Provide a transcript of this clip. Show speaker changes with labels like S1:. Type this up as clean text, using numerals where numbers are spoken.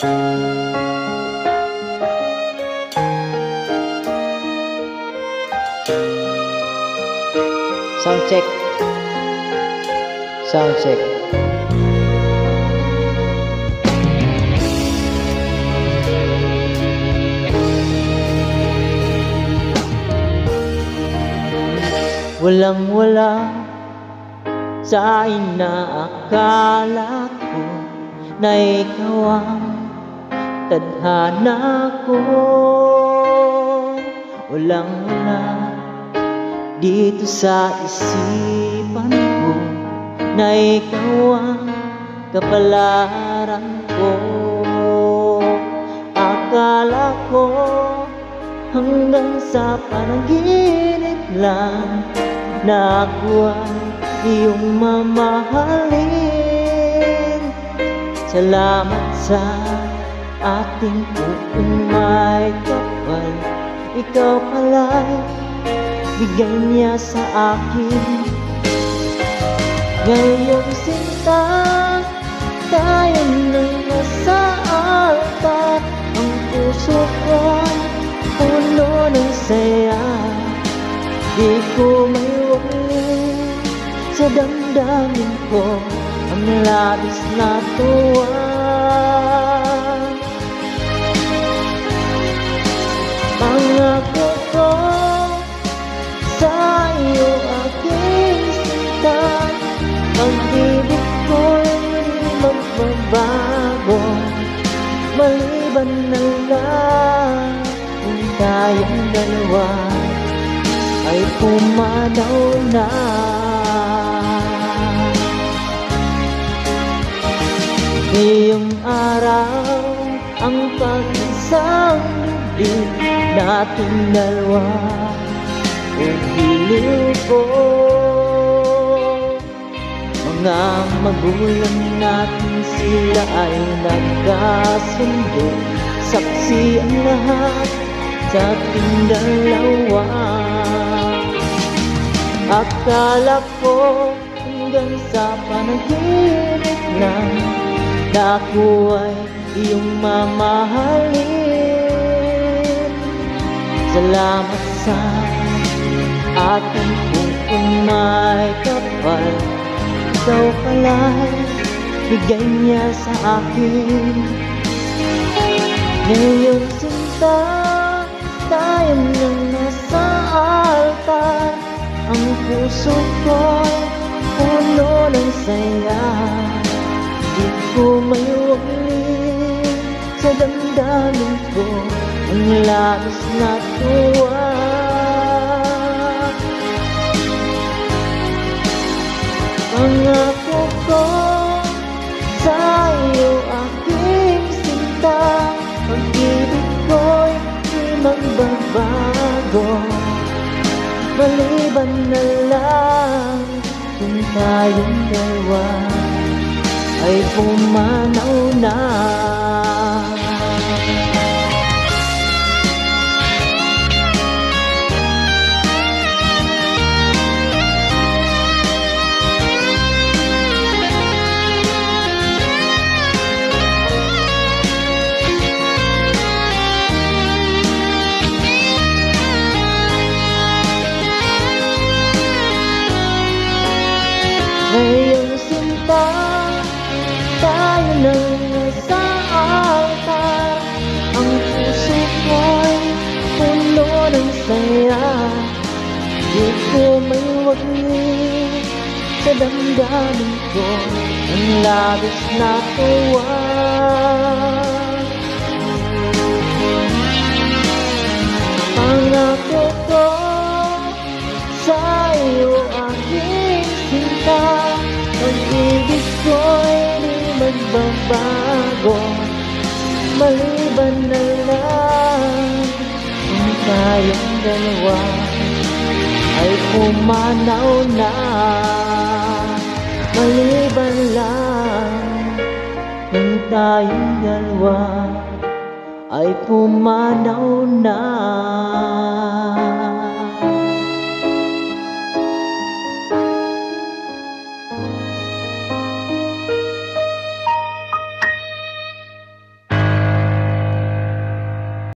S1: Sound check. Sound check. Walang-wala sa inaakala ko na ikaw ang tadhana ko. Walang-wala dito sa isipan ko na ikaw ang kapalaran ko. Akala ko hanggang sa panaginip lang na ako ay iyong mamahalin. Salamat sa ating puong may kapal, ikaw pala'y bigay niya sa akin. Ngayong sinta, tayo nang nasa altar. Ang puso ko'y puno ng saya, di ko may wali sa damdamin ko ang labis na tuwa. Pangako ko sa iyo aking sinta, pag-ibig ko'y magbabago, maliban na lang kung tayong dalawa ay pumanaw na. Ngayong araw ang pag-isang libig nating dalawa, o giliw ko. Mga magulang natin sila ay nagkasundo, saksi ang lahat sa ating dalawa. Akala ko hanggang sa panaginip lang na ako ay iyong mamahalin. Salamat sa ating puong may kapal, ikaw pala'y bigay niya sa akin. Ngayong sinta, tayo nang nasa altar. Ang puso ko'y puno ng saya, di ko may wali sa damdamin ko ang labis na tuwa. Pangako ko sa iyo aking sinta, pag-ibig ko'y di magbabago, maliban na lang kung tayong dalawa ay pumanaw na. Ngayong sinta, tayo nang nasa altar. Ang puso ko'y puno ng saya, di ko may wagi sa damdamin ko ang labis na tuwa. Pangako ko sa iyo aking sinta, pag-ibig ko'y di magbabago, maliban na lang kung tayong dalawa ay pumanaw na. Maliban lang kung tayong dalawa ay pumanaw na.